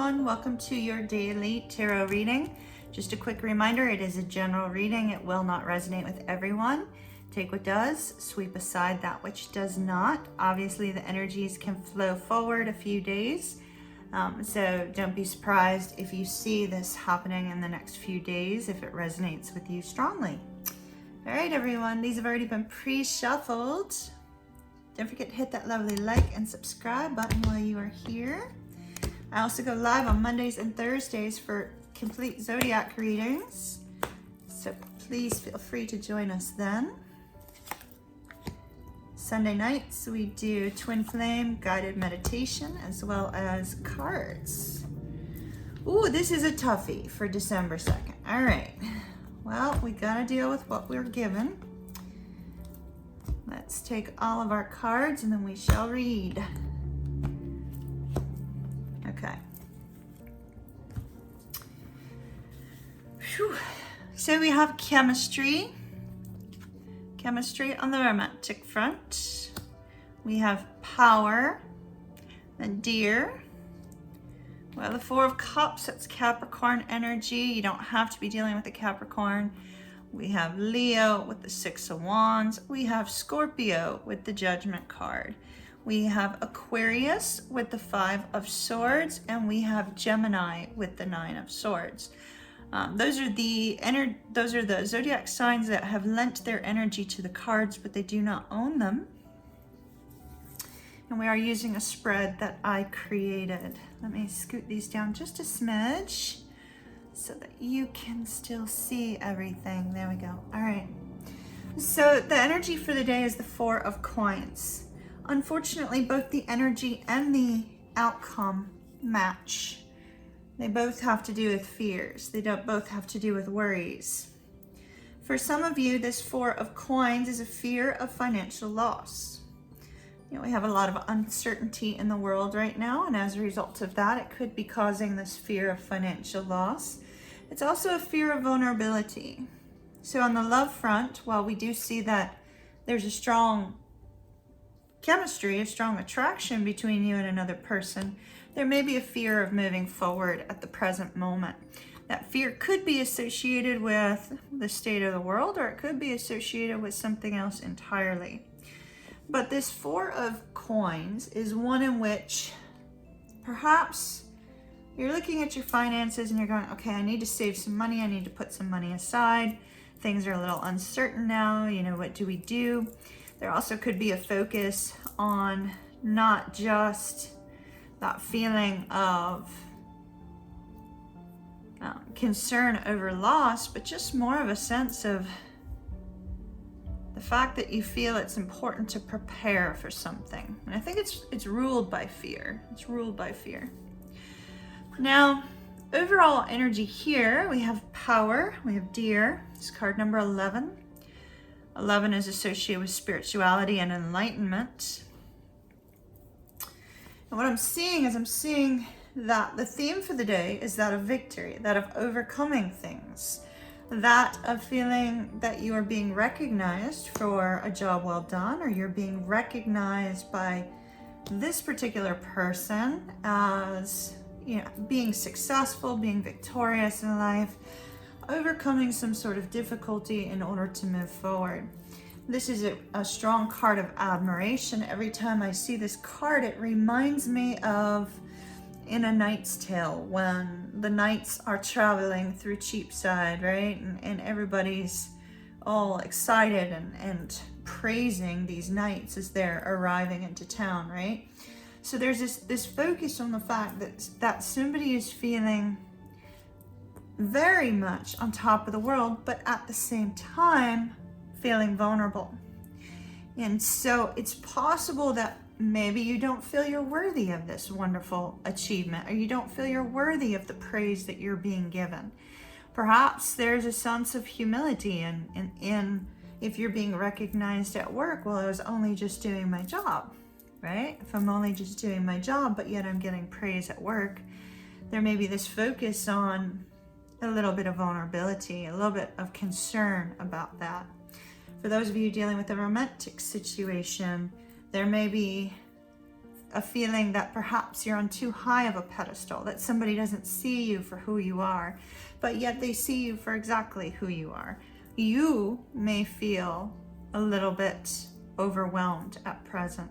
everyone, welcome to your daily tarot reading. Just a quick reminder, it is a general reading. It will not resonate with everyone. Take what does, sweep aside that which does not. Obviously the energies can flow forward a few days, so don't be surprised if you see this happening in the next few days if it resonates with you strongly. All right everyone, these have already been pre-shuffled. Don't forget to hit that lovely like and subscribe button while you are here. I also go live on Mondays and Thursdays for complete zodiac readings, so please feel free to join us then. Sunday nights we do twin flame guided meditation as well as cards. Ooh, this is a toughie for December 2nd. All right, well, we gotta deal with what we're given. Let's take all of our cards and then we shall read. Okay. Whew. So we have chemistry. Chemistry on the romantic front. We have power and deer. Well, the Four of Cups, that's Capricorn energy. You don't have to be dealing with the Capricorn. We have Leo with the Six of Wands. We have Scorpio with the Judgment card. We have Aquarius with the Five of Swords, and we have Gemini with the Nine of Swords. Those are the zodiac signs that have lent their energy to the cards, but they do not own them. And we are using a spread that I created. Let me scoot these down just a smidge so that you can still see everything. There we go. All right. So the energy for the day is the Four of Coins. Unfortunately, both the energy and the outcome match. They both have to do with fears. They don't both have to do with worries. For some of you, this Four of Coins is a fear of financial loss. You know, we have a lot of uncertainty in the world right now, and as a result of that, it could be causing this fear of financial loss. It's also a fear of vulnerability. So on the love front, while we do see that there's a strong chemistry, a strong attraction between you and another person, there may be a fear of moving forward at the present moment. That fear could be associated with the state of the world, or it could be associated with something else entirely. But this Four of Coins is one in which perhaps you're looking at your finances and you're going, okay, I need to save some money. I need to put some money aside. Things are a little uncertain now. You know, what do we do? There also could be a focus on not just that feeling of concern over loss, but just more of a sense of the fact that you feel it's important to prepare for something. And I think it's ruled by fear. It's ruled by fear. Now, overall energy here, we have power, we have deer. It's card number 11. 11 is associated with spirituality and enlightenment. And what I'm seeing is that the theme for the day is that of victory, that of overcoming things, that of feeling that you are being recognized for a job well done, or you're being recognized by this particular person as, you know, being successful, being victorious in life, overcoming some sort of difficulty in order to move forward. This is a strong card of admiration. Every time I see this card, it reminds me of in A Knight's Tale, when the knights are traveling through Cheapside, right? And everybody's all excited and praising these knights as they're arriving into town, right? So there's this focus on the fact that somebody is feeling very much on top of the world, but at the same time feeling vulnerable. And so it's possible that maybe you don't feel you're worthy of this wonderful achievement, or you don't feel you're worthy of the praise that you're being given. Perhaps there's a sense of humility in if you're being recognized at work, well, I was only just doing my job, right? If I'm only just doing my job, but yet I'm getting praise at work, there may be this focus on a little bit of vulnerability, a little bit of concern about that. For those of you dealing with a romantic situation, there may be a feeling that perhaps you're on too high of a pedestal, that somebody doesn't see you for who you are, but yet they see you for exactly who you are. You may feel a little bit overwhelmed at present.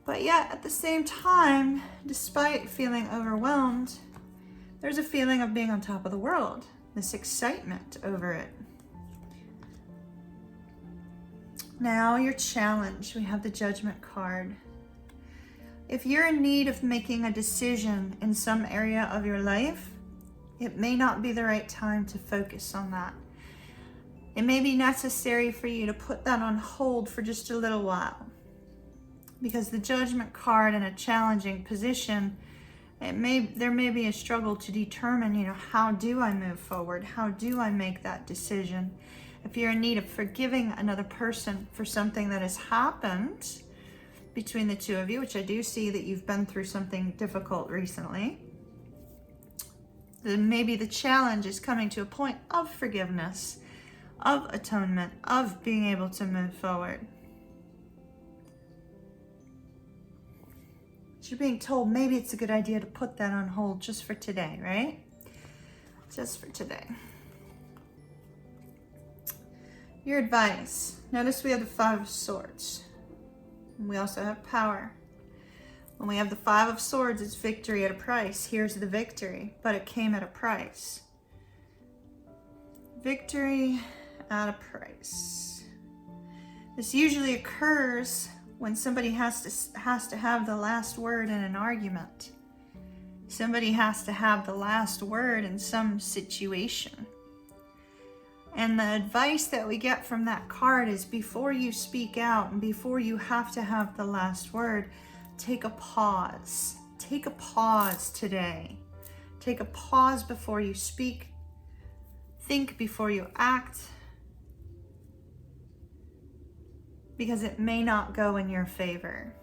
But yet at the same time, despite feeling overwhelmed, there's a feeling of being on top of the world, this excitement over it. Now your challenge, we have the Judgment card. If you're in need of making a decision in some area of your life, it may not be the right time to focus on that. It may be necessary for you to put that on hold for just a little while. Because the Judgment card in a challenging position, there may be a struggle to determine, how do I move forward? How do I make that decision? If you're in need of forgiving another person for something that has happened between the two of you, which I do see that you've been through something difficult recently, then maybe the challenge is coming to a point of forgiveness, of atonement, of being able to move forward. You're being told maybe it's a good idea to put that on hold just for today, right? Just for today. Your advice. Notice we have the 5 of Swords. We also have power. When we have the 5 of Swords, it's victory at a price. Here's the victory, but it came at a price. Victory at a price. This usually occurs when somebody has to have the last word in an argument. Somebody has to have the last word in some situation. And the advice that we get from that card is, before you speak out and before you have to have the last word, take a pause. Take a pause today. Take a pause before you speak. Think before you act. Because it may not go in your favor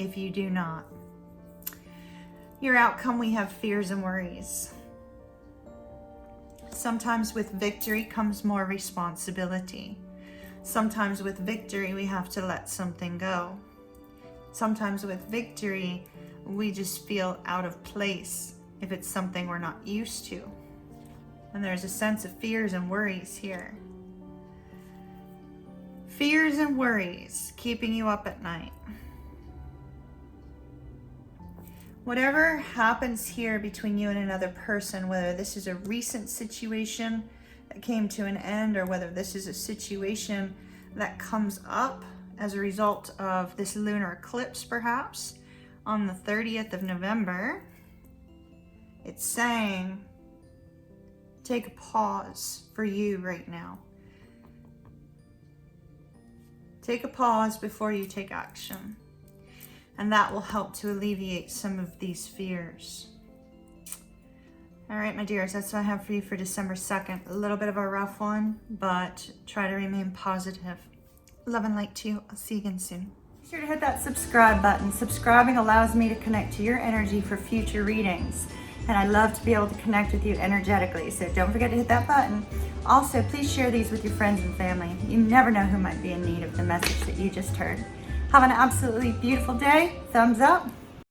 if you do not. Your outcome, we have fears and worries. Sometimes with victory comes more responsibility. Sometimes with victory, we have to let something go. Sometimes with victory, we just feel out of place if it's something we're not used to. And there's a sense of fears and worries here. Fears and worries keeping you up at night. Whatever happens here between you and another person, whether this is a recent situation that came to an end or whether this is a situation that comes up as a result of this lunar eclipse perhaps on the 30th of November, it's saying take a pause for you right now. Take a pause before you take action. And that will help to alleviate some of these fears. All right, my dears, that's what I have for you for December 2nd. A little bit of a rough one, but try to remain positive. Love and light to you. I'll see you again soon. Be sure to hit that subscribe button. Subscribing allows me to connect to your energy for future readings. And I love to be able to connect with you energetically, so don't forget to hit that button. Also, please share these with your friends and family. You never know who might be in need of the message that you just heard. Have an absolutely beautiful day. Thumbs up.